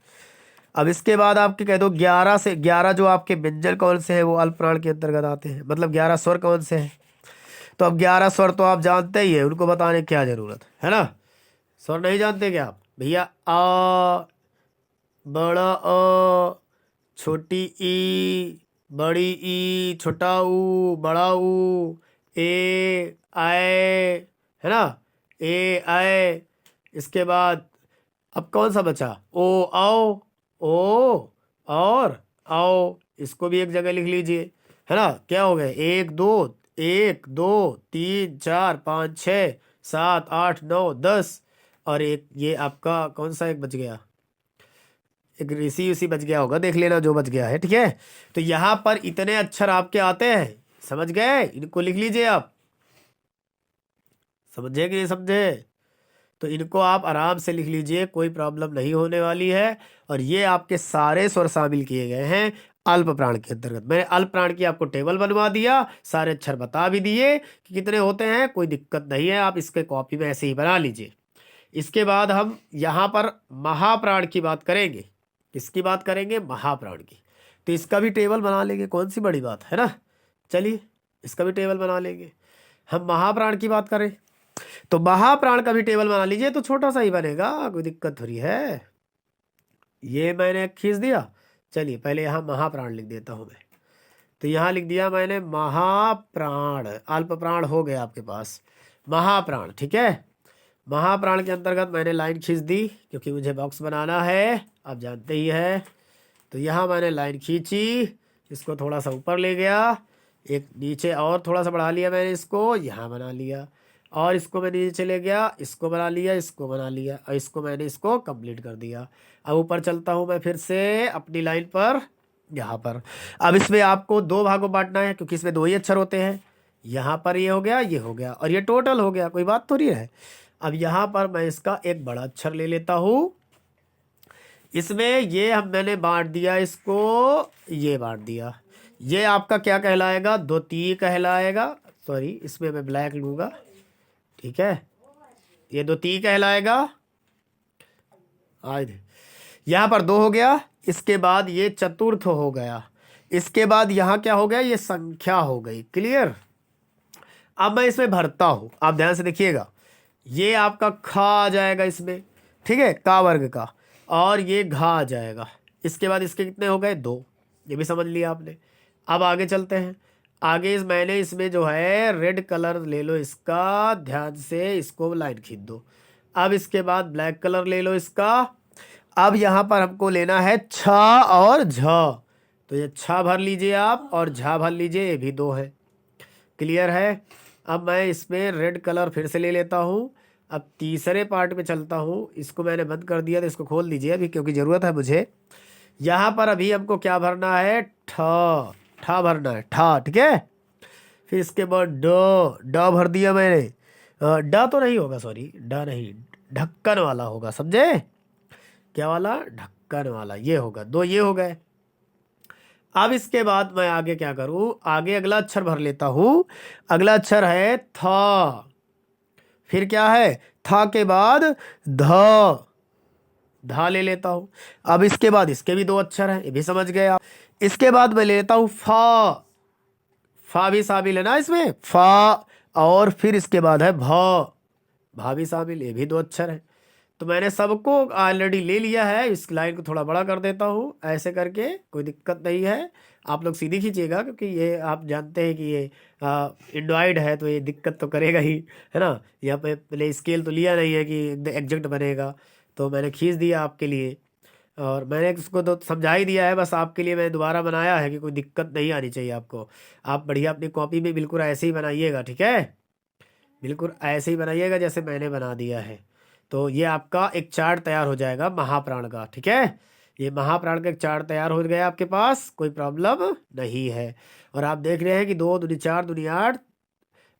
अब इसके बाद आपके कह दो 11 से 11 जो आपके व्यंजन कौन से हैं वो अल्प प्राण के अंतर्गत आते हैं, मतलब 11 स्वर कौन से हैं। तो अब 11 स्वर तो आप जानते ही है, उनको बताने की क्या जरूरत है ना। स्वर नहीं जानते क्या आप भैया, आ, बड़ा अ, छोटी ई, बड़ी ई, छोटा ऊ, बड़ा ऊ, ए आए, है ना, ए आए। इसके बाद अब कौन सा बचा, ओ आओ, ओ और आओ, इसको भी एक जगह लिख लीजिए, है ना। क्या हो गए, एक दो, एक दो तीन चार पाँच छः सात आठ नौ 10, और एक ये आपका कौन सा एक बच गया, एक ऋषि उसी बच गया होगा, देख लेना जो बच गया है, ठीक है। तो यहाँ पर इतने अक्षर आपके आते हैं, समझ गए, इनको लिख लीजिए आप, समझे कि नहीं समझे। तो इनको आप आराम से लिख लीजिए, कोई प्रॉब्लम नहीं होने वाली है। और ये आपके सारे स्वर शामिल किए गए हैं अल्प प्राण के अंतर्गत। मैंने अल्प प्राण की आपको टेबल बनवा दिया, सारे अक्षर बता भी दिए कि कितने होते हैं, कोई दिक्कत नहीं है, आप इसके कॉपी में ऐसे ही बना लीजिए। इसके बाद हम यहाँ पर महाप्राण की बात करेंगे। किसकी बात करेंगे? महाप्राण की। तो इसका भी टेबल बना लेंगे, कौन सी बड़ी बात है ना। चलिए इसका भी टेबल बना लेंगे। हम महाप्राण की बात करें तो महाप्राण का भी टेबल बना लीजिए, तो छोटा सा ही बनेगा, कोई दिक्कत थोड़ी है। ये मैंने खींच दिया। चलिए पहले यहाँ महाप्राण लिख देता हूँ मैं। तो यहाँ लिख दिया मैंने महाप्राण, अल्प प्राण हो गया आपके पास, महाप्राण, ठीक है। महाप्राण के अंतर्गत मैंने लाइन खींच दी, क्योंकि मुझे बॉक्स बनाना है, आप जानते ही है। तो यहाँ मैंने लाइन खींची, इसको थोड़ा सा ऊपर ले गया, एक नीचे और थोड़ा सा बढ़ा लिया मैंने, इसको यहाँ बना लिया, और इसको मैं नीचे ले गया, इसको बना लिया, इसको बना लिया, और इसको मैंने इसको कंप्लीट कर दिया। अब ऊपर चलता हूँ मैं फिर से अपनी लाइन पर, यहाँ पर। अब इसमें आपको दो भागों बांटना है, क्योंकि इसमें दो ही अक्षर होते हैं। यहाँ पर ये हो गया, ये हो गया, और ये टोटल हो गया, कोई बात थोड़ी है। अब यहाँ पर मैं इसका एक बड़ा अक्षर ले लेता हूँ, इसमें ये मैंने बांट दिया इसको, ये बांट दिया। ये आपका क्या कहलाएगा? द्वितीय कहलाएगा। सॉरी, इसमें मैं ब्लैक लूँगा, ठीक है, ये द्वितीय कहलाएगा। आज यहाँ पर दो हो गया, इसके बाद ये चतुर्थ हो गया, इसके बाद यहाँ क्या हो गया? ये संख्या हो गई। क्लियर? अब मैं इसमें भरता हूँ, आप ध्यान से देखिएगा। ये आपका खा आ जाएगा इसमें, ठीक है, का वर्ग का, और ये घा आ जाएगा। इसके बाद इसके कितने हो गए? दो, ये भी समझ लिया आपने। अब आगे चलते हैं। आगे मैंने इसमें जो है रेड कलर ले लो इसका, ध्यान से इसको लाइन खींच दो। अब इसके बाद ब्लैक कलर ले लो इसका। अब यहाँ पर हमको लेना है छ और झ, तो ये छ भर लीजिए आप, और झा भर लीजिए, ये भी दो है। क्लियर है? अब मैं इसमें रेड कलर फिर से ले लेता हूँ। अब तीसरे पार्ट में चलता हूँ, इसको मैंने बंद कर दिया, तो इसको खोल दीजिए अभी, क्योंकि ज़रूरत है मुझे। यहाँ पर अभी हमको क्या भरना है? ठ, ठा भरना है, ठा, ठीक है। फिर इसके बाद ड भर दिया मैंने। ड तो नहीं होगा, सॉरी, ड नहीं, ढक्कन वाला होगा, समझे? क्या वाला? ढक्कन वाला, ये होगा, दो ये हो गए। अब इसके बाद मैं आगे क्या करूं? आगे अगला अक्षर भर लेता हूं। अगला अक्षर है था, फिर क्या है? था के बाद ध, धा ले लेता हूं। अब इसके बाद इसके भी दो अक्षर हैं, ये भी समझ गए आप। इसके बाद मैं लेता हूं फा, फा भी शामिल है ना इसमें, फा, और फिर इसके बाद है भ, भा भी शामिल, ये भी दो अक्षर है। तो मैंने सबको ऑलरेडी ले लिया है। इस लाइन को थोड़ा बड़ा कर देता हूँ, ऐसे करके, कोई दिक्कत नहीं है। आप लोग सीधी खींचिएगा, क्योंकि ये आप जानते हैं कि ये एंड्रॉयड है, तो ये दिक्कत तो करेगा ही, है ना। यहाँ पे मैंने स्केल तो लिया नहीं है कि एग्जैक्ट बनेगा, तो मैंने खींच दिया आपके लिए, और मैंने इसको तो समझा ही दिया है, बस आपके लिए मैंने दोबारा बनाया है कि कोई दिक्कत नहीं आनी चाहिए आपको। आप बढ़िया अपनी कॉपी में बिल्कुल ऐसे ही बनाइएगा, ठीक है, बिल्कुल ऐसे ही बनाइएगा जैसे मैंने बना दिया है। तो ये आपका एक चार्ट तैयार हो जाएगा महाप्राण का, ठीक है। ये महाप्राण का एक चार्ट तैयार हो गया आपके पास, कोई प्रॉब्लम नहीं है। और आप देख रहे हैं कि 2 दूनी 4 दूनी 8,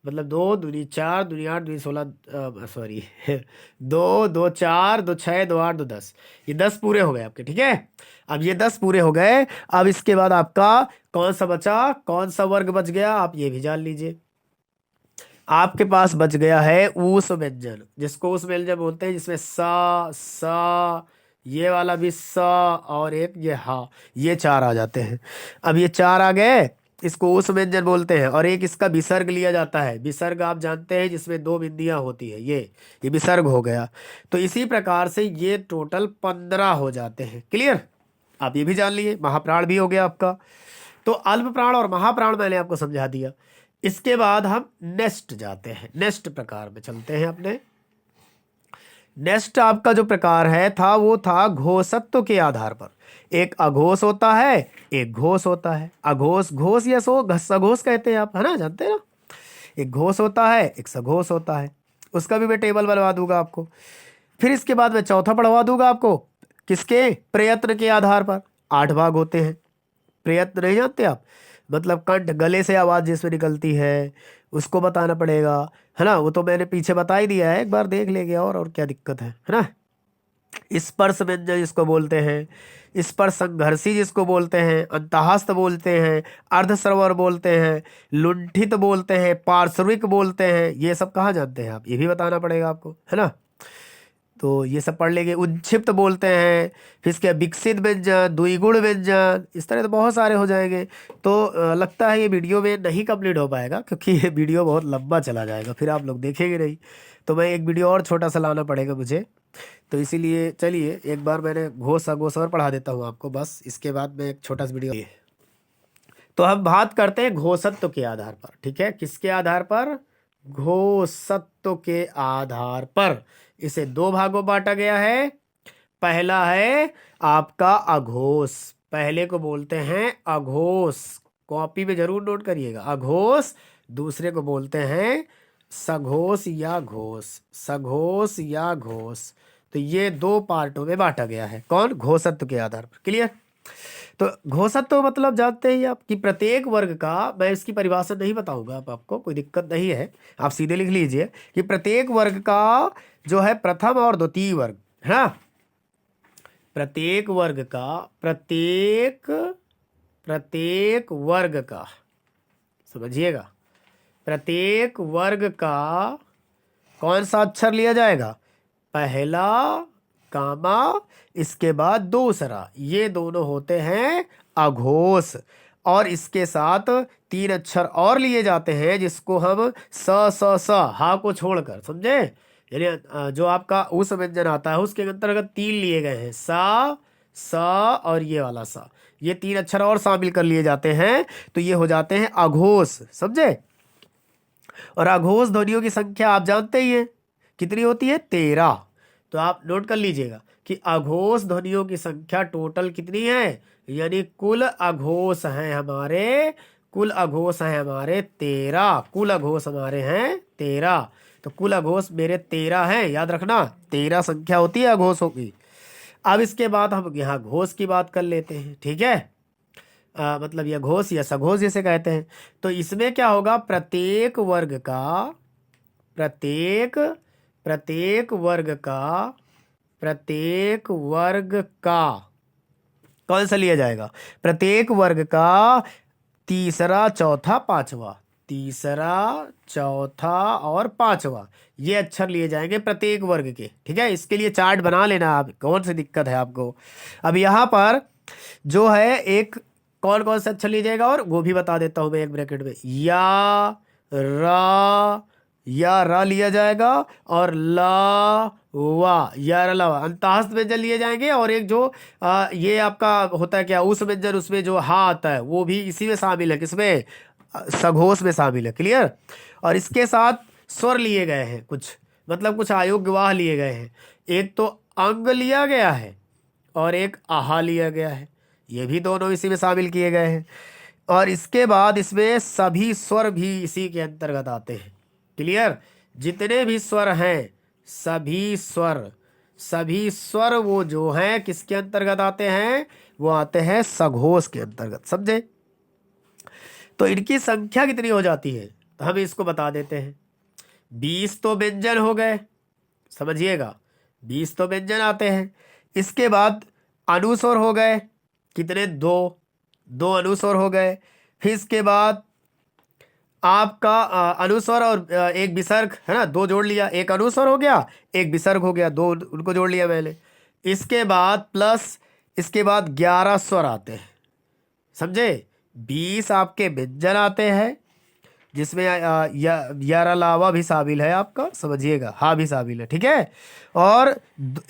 मतलब 2 दूनी 4 दूनी 8 दूनी 16, सॉरी 2 2 4 2 6 2 8 2 10, ये 10 पूरे हो गए आपके, ठीक है। अब ये 10 पूरे हो गए। अब इसके बाद आपका कौन सा बचा, कौन सा वर्ग बच गया, आप ये भी जान लीजिए। आपके पास बच गया है ऊस व्यंजन, जिसको ऊस व्यंजन बोलते हैं, जिसमें सा, ये वाला भी सा, और एक ये हा, ये 4 आ जाते हैं। अब ये 4 आ गए, इसको ऊस व्यंजन बोलते हैं। और एक इसका विसर्ग लिया जाता है। विसर्ग आप जानते हैं, जिसमें 2 बिंदियां होती है, ये विसर्ग हो गया। तो इसी प्रकार से ये टोटल 15 हो जाते हैं। क्लियर? आप ये भी जान लिए, महाप्राण भी हो गया आपका। तो अल्प प्राण और महाप्राण मैंने आपको समझा दिया। इसके बाद हम नेक्स्ट जाते हैं, नेक्स्ट प्रकार में चलते हैं अपने। नेक्स्ट आपका जो प्रकार था वो था घोषत्व के आधार पर। एक अघोष होता है, एक घोष होता है। अघोष, घोष या सघोष कहते हैं आप, है ना, जानते हैं ना। एक घोष होता है, एक सघोष होता है। उसका भी मैं टेबल बनवा दूंगा आपको। फिर इसके बाद मैं चौथा पढ़वा दूंगा आपको, किसके? प्रयत्न के आधार पर 8 भाग होते हैं। प्रयत्न नहीं जानते आप? मतलब कंठ, गले से आवाज जिसमें निकलती है उसको बताना पड़ेगा, है ना। वो तो मैंने पीछे बता ही दिया है, एक बार देख लेंगे, और क्या दिक्कत है ना। स्पर्श व्यंजन जिसको बोलते हैं, स्पर्श संघर्षी जिसको बोलते हैं, अंतःस्थ बोलते हैं, अर्धस्रवर बोलते हैं, लुंठित बोलते हैं, पार्श्विक बोलते हैं, ये सब कहाँ जानते हैं आप? ये भी बताना पड़ेगा आपको, है ना। तो ये सब पढ़ लेंगे। उच्छिप्त बोलते हैं, फिर इसके विकसित व्यंजन, द्विगुण व्यंजन, इस तरह तो बहुत सारे हो जाएंगे। तो लगता है ये वीडियो में नहीं कंप्लीट हो पाएगा, क्योंकि ये वीडियो बहुत लंबा चला जाएगा, फिर आप लोग देखेंगे नहीं। तो मैं एक वीडियो और छोटा सा लाना पड़ेगा मुझे। तो इसीलिए चलिए एक बार मैंने घोष अघोष और पढ़ा देता हूँ आपको, बस इसके बाद मैं एक छोटा सा वीडियो। तो हम बात करते हैं घोषत्व के आधार पर, ठीक है। किसके आधार पर? घोषत्व के आधार पर इसे 2 भागों बांटा गया है। पहला है आपका अघोष, पहले को बोलते हैं अघोष, कॉपी में जरूर नोट करिएगा, अघोष। दूसरे को बोलते हैं सघोष या घोष, सघोष या घोष। तो ये 2 पार्टों में बांटा गया है। कौन? घोषत्व के आधार पर। क्लियर? तो घोषत्व मतलब जानते हैं आप कि प्रत्येक वर्ग का, मैं इसकी परिभाषा नहीं बताऊंगा आपको, कोई दिक्कत नहीं है, आप सीधे लिख लीजिए कि प्रत्येक वर्ग का जो है प्रथम और द्वितीय वर्ग, है ना। प्रत्येक वर्ग का, प्रत्येक वर्ग का, समझिएगा, प्रत्येक वर्ग का कौन सा अक्षर लिया जाएगा? पहला कामा, इसके बाद दूसरा, ये दोनों होते हैं अघोष। और इसके साथ 3 अक्षर और लिए जाते हैं, जिसको हम स हा को छोड़कर, समझे। यानी जो आपका उस व्यंजन आता है उसके अंतर्गत 3 लिए गए हैं, सा, स और ये वाला सा, ये 3 अक्षर और शामिल कर लिए जाते हैं, तो ये हो जाते हैं अघोष, समझे। और अघोष ध्वनियों की संख्या आप जानते ही हैं कितनी होती है? 13। तो आप नोट कर लीजिएगा कि अघोष ध्वनियों की संख्या टोटल कितनी है, यानी कुल अघोष हैं हमारे, कुल अघोष हैं हमारे 13, कुल अघोष हमारे हैं 13। तो कुल अघोष मेरे 13 हैं, याद रखना 13 संख्या होती है अघोषों की। अब इसके बाद हम यहाँ घोष की बात कर लेते हैं, ठीक है। मतलब यह घोष या सघोष जिसे कहते हैं। तो इसमें क्या होगा? प्रत्येक वर्ग का, प्रत्येक वर्ग का कौन सा लिया जाएगा? प्रत्येक वर्ग का तीसरा, चौथा, पांचवा, तीसरा, चौथा और पांचवा, ये अक्षर लिए जाएंगे प्रत्येक वर्ग के, ठीक है। इसके लिए चार्ट बना लेना आप, कौन सी दिक्कत है आपको। अब यहाँ पर जो है एक कौन कौन सा अक्षर लिए जाएगा, और वो भी बता देता हूं मैं एक ब्रैकेट में। या रा लिया जाएगा, और ला वा, या वा, अंतःस्थ व्यंजन लिए जाएंगे। और एक जो ये आपका होता है क्या, उस व्यंजन, उसमें जो हा आता है वो भी इसी में शामिल है, किसमें? सघोष में शामिल है। क्लियर? और इसके साथ स्वर लिए गए हैं कुछ, मतलब कुछ अयोग्यवाह लिए गए हैं। एक तो अंग लिया गया है और एक आहा लिया गया है, ये भी दोनों इसी में शामिल किए गए हैं। और इसके बाद इसमें सभी स्वर भी इसी के अंतर्गत आते हैं। क्लियर? जितने भी स्वर हैं, सभी स्वर वो जो हैं किसके अंतर्गत आते हैं? वो आते हैं सघोष के अंतर्गत, समझे। तो इनकी संख्या कितनी हो जाती है, तो हम इसको बता देते हैं। 20 तो व्यंजन हो गए, समझिएगा, 20 तो व्यंजन आते हैं। इसके बाद अनुस्वर हो गए, कितने? 2 अनुस्वर हो गए। फिर इसके बाद आपका अनुस्वर और एक विसर्ग, है ना, 2 जोड़ लिया, एक अनुस्वर हो गया, एक विसर्ग हो गया, 2 उनको जोड़ लिया मैंने। इसके बाद प्लस, इसके बाद 11 स्वर आते हैं, समझे। 20 आपके व्यंजन आते हैं, जिसमें यारा लावा भी शामिल है आपका, समझिएगा, हा भी शामिल है, ठीक है। और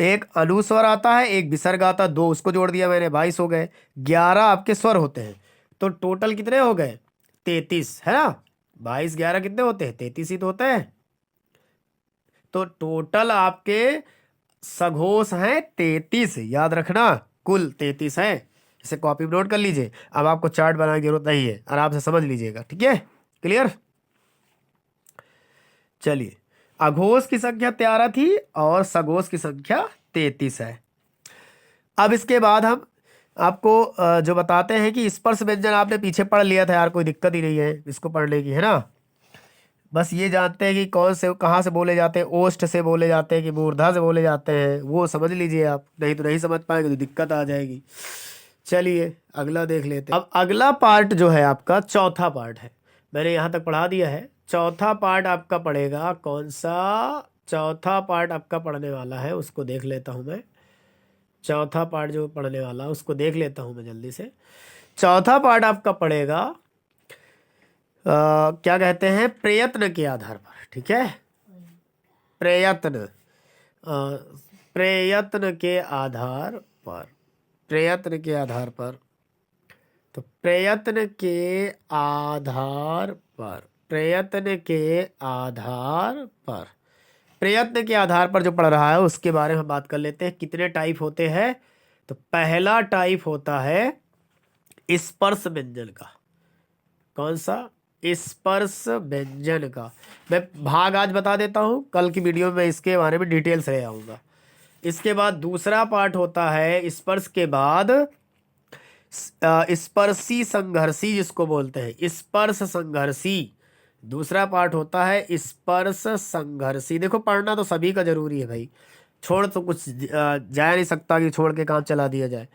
एक अनुस्वर आता है, एक विसर्ग आता है, 2 उसको जोड़ दिया मैंने, 22 हो गए। 11 आपके स्वर होते हैं, तो टोटल कितने हो गए? 33, है ना। 22 11 कितने होते हैं? 33 ही तो होते हैं। तो टोटल आपके सघोष हैं 33, याद रखना, कुल 33 हैं। इसे कॉपी में नोट कर लीजिए। अब आपको चार्ट बनाने की जरूरत नहीं है, आराम से समझ लीजिएगा, ठीक है। क्लियर? चलिए, अघोष की संख्या 13 थी और सघोष की संख्या 33 है। अब इसके बाद हम आपको जो बताते हैं कि स्पर्श व्यंजन आपने पीछे पढ़ लिया था यार, कोई दिक्कत ही नहीं है इसको पढ़ने की, है ना। बस ये जानते हैं कि कौन से कहाँ से बोले जाते हैं, ओष्ठ से बोले जाते हैं कि मूर्धा से बोले जाते हैं, वो समझ लीजिए आप, नहीं तो नहीं समझ पाएंगे तो दिक्कत आ जाएगी। चलिए अगला देख लेते हैं। अब अगला पार्ट जो है आपका चौथा पार्ट है, मैंने यहाँ तक पढ़ा दिया है। चौथा पार्ट आपका पढ़ेगा कौन सा, चौथा पार्ट आपका पढ़ने वाला है उसको देख लेता हूँ मैं। चौथा पार्ट जो पढ़ने वाला उसको देख लेता हूँ मैं जल्दी से। चौथा पार्ट आपका पढ़ेगा क्या कहते हैं, प्रयत्न के आधार पर, ठीक है। प्रयत्न, प्रयत्न के आधार पर, प्रयत्न के आधार पर, तो प्रयत्न के आधार पर, प्रयत्न के आधार पर, प्रयत्न के आधार पर जो पढ़ रहा है उसके बारे में बात कर लेते हैं। कितने टाइप होते हैं, तो पहला टाइप होता है स्पर्श व्यंजन का। कौन सा, स्पर्श व्यंजन का। मैं भाग आज बता देता हूं, कल की वीडियो में इसके बारे में डिटेल से आऊंगा। इसके बाद दूसरा पार्ट होता है स्पर्श के बाद स्पर्शी संघर्षी, जिसको बोलते हैं स्पर्श संघर्षी। दूसरा पार्ट होता है स्पर्श संघर्षी। देखो पढ़ना तो सभी का जरूरी है भाई, छोड़ तो कुछ जा नहीं सकता कि छोड़ के काम चला दिया जाए।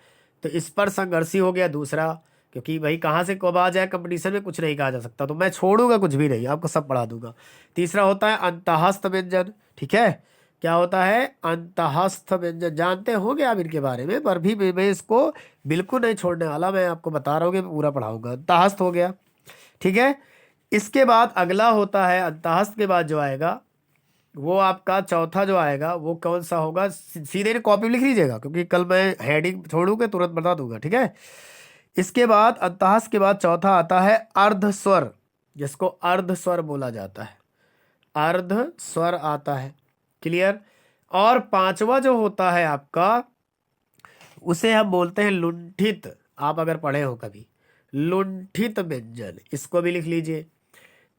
तो स्पर्श संघर्षी हो गया दूसरा, क्योंकि भाई कहाँ से कब आ जाए कंपटीशन में कुछ नहीं कहा जा सकता, तो मैं छोड़ूंगा कुछ भी नहीं, आपको सब पढ़ा दूंगा। तीसरा होता है अंतःस्थ व्यंजन, ठीक है। क्या होता है, अंतःस्थ व्यंजन, जानते होंगे आप इनके बारे में, पर भी मैं इसको बिल्कुल नहीं छोड़ने वाला, मैं आपको बता रहा हूँ कि पूरा पढ़ाऊंगा। अंतःस्थ हो गया, ठीक है। इसके बाद अगला होता है, अंतःस्थ के बाद जो आएगा वो आपका चौथा जो आएगा वो कौन सा होगा, सीधे कॉपी लिख लीजिएगा, क्योंकि कल मैं हेडिंग छोड़ूंगा तुरंत बता दूंगा, ठीक है। इसके बाद अंतःस्थ के बाद चौथा आता है अर्ध स्वर, जिसको अर्ध स्वर बोला जाता है, अर्ध स्वर आता है, क्लियर। और पांचवा जो होता है आपका उसे हम बोलते हैं लुंठित, आप अगर पढ़े हो कभी, लुंठित व्यंजन, इसको भी लिख लीजिए।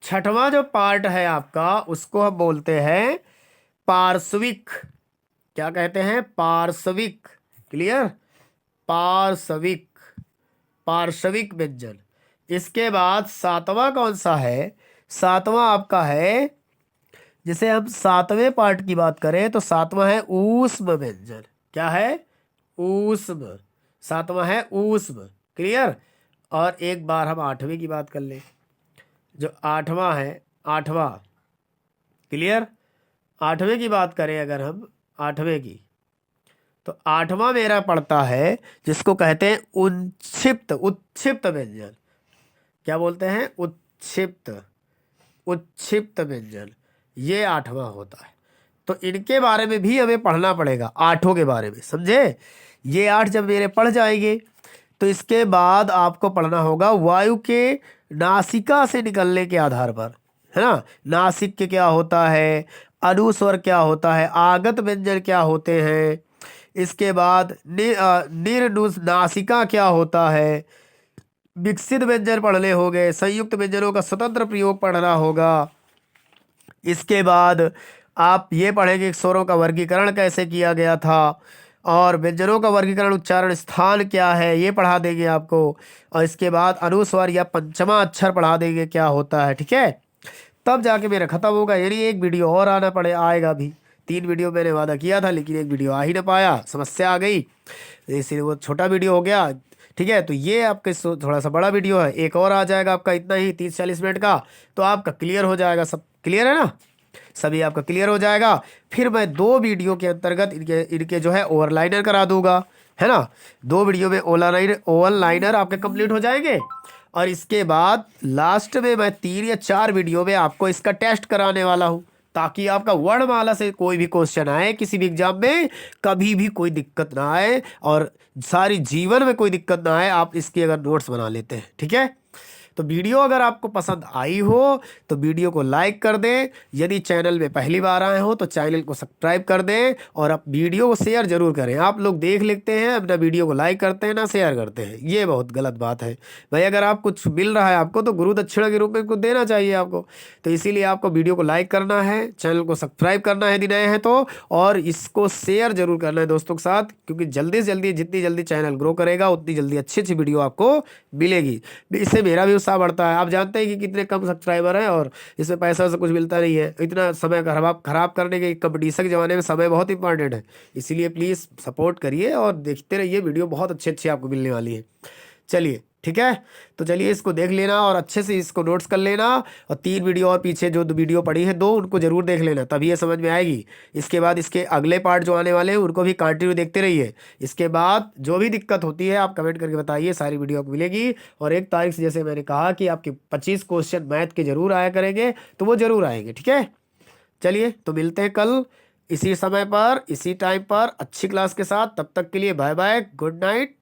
छठवां जो पार्ट है आपका उसको हम बोलते हैं पार्श्विक, क्या कहते हैं, पार्श्विक, क्लियर, पार्श्विक, पार्श्विक व्यंजन। इसके बाद सातवां कौन सा है, सातवां आपका है, जिसे हम सातवें पार्ट की बात करें तो सातवां है ऊष्म व्यंजन। क्या है, ऊष्म, सातवां है ऊष्म, क्लियर। और एक बार हम आठवें की बात कर लें, जो आठवां है, आठवां, क्लियर। आठवें की बात करें अगर हम आठवें की, तो आठवां मेरा पड़ता है जिसको कहते हैं उच्छिप्त, उच्छिप्त व्यंजन। क्या बोलते हैं, उच्छिप्त, उच्छिप्त व्यंजन, ये आठवां होता है। तो इनके बारे में भी हमें पढ़ना पड़ेगा, आठों के बारे में, समझे। ये आठ जब मेरे पढ़ जाएंगे तो इसके बाद आपको पढ़ना होगा वायु के नासिका से निकलने के आधार पर, है ना। नासिक के क्या होता है, अनुस्वर क्या होता है, आगत व्यंजन क्या होते हैं, इसके बाद नासिका क्या होता है, विकसित व्यंजन पढ़ने होंगे, संयुक्त व्यंजनों का स्वतंत्र प्रयोग पढ़ना होगा। इसके बाद आप ये पढ़ेंगे कि स्वरों का वर्गीकरण कैसे किया गया था, और व्यंजनों का वर्गीकरण, उच्चारण स्थान क्या है, ये पढ़ा देंगे आपको। और इसके बाद अनुस्वर या पंचमा अक्षर पढ़ा देंगे क्या होता है, ठीक है। तब जाके मेरा खत्म होगा, यानी एक वीडियो और आना पड़े, आएगा भी। 3 वीडियो मैंने वादा किया था लेकिन एक वीडियो आ ही ना पाया, समस्या आ गई, इसलिए वो छोटा वीडियो हो गया, ठीक है। तो ये आपके थोड़ा सा बड़ा वीडियो है, एक और आ जाएगा आपका इतना ही 30-40 मिनट का, तो आपका क्लियर हो जाएगा, सब क्लियर है ना, सभी आपका क्लियर हो जाएगा। फिर मैं 2 वीडियो के अंतर्गत इनके जो है ओवरलाइनर करा दूंगा, है ना। 2 वीडियो में ओवरलाइनर आपके कंप्लीट हो जाएंगे, और इसके बाद लास्ट में मैं 3 या 4 वीडियो में आपको इसका टेस्ट कराने वाला हूं, ताकि आपका वर्णमाला से कोई भी क्वेश्चन आए किसी भी एग्जाम में, कभी भी कोई दिक्कत ना आए, और सारी जीवन में कोई दिक्कत ना आए, आप इसके अगर नोट्स बना लेते हैं, ठीक है। तो वीडियो अगर आपको पसंद आई हो तो वीडियो को लाइक कर दें, यदि चैनल में पहली बार आए हो तो चैनल को सब्सक्राइब कर दें, और आप वीडियो को शेयर जरूर करें। आप लोग देख लेते हैं अपना वीडियो को लाइक करते हैं ना शेयर करते हैं, ये बहुत गलत बात है भाई। अगर आप कुछ मिल रहा है आपको तो गुरु दक्षिणा के रूप में कुछ देना चाहिए आपको। तो इसीलिए आपको वीडियो को लाइक करना है, चैनल को सब्सक्राइब करना है यदि नए हैं तो, और इसको शेयर जरूर करना है दोस्तों के साथ, क्योंकि जल्दी से जल्दी जितनी जल्दी चैनल ग्रो करेगा उतनी जल्दी अच्छी अच्छी वीडियो आपको मिलेगी। इससे मेरा भी उत्साह बढ़ता है। आप जानते हैं कि कितने कम सब्सक्राइबर हैं और इसमें पैसा से कुछ मिलता नहीं है। इतना समय खराब करने के कंपटीशन के ज़माने में समय बहुत इंपॉर्टेंट है। इसीलिए प्लीज़ सपोर्ट करिए और देखते रहिए, वीडियो बहुत अच्छी अच्छी आपको मिलने वाली है। चलिए ठीक है, तो चलिए इसको देख लेना और अच्छे से इसको नोट्स कर लेना, और 3 वीडियो और पीछे जो वीडियो पड़ी है 2 उनको जरूर देख लेना, तभी ये समझ में आएगी। इसके बाद इसके अगले पार्ट जो आने वाले हैं उनको भी कंटिन्यू देखते रहिए। इसके बाद जो भी दिक्कत होती है आप कमेंट करके बताइए, सारी वीडियो आपको मिलेगी। और 1 तारीख से जैसे मैंने कहा कि आपके 25 क्वेश्चन मैथ के जरूर आया करेंगे, तो वो जरूर आएंगे। ठीक है, चलिए तो मिलते हैं कल इसी समय पर इसी टाइम पर अच्छी क्लास के साथ। तब तक के लिए बाय बाय, गुड नाइट।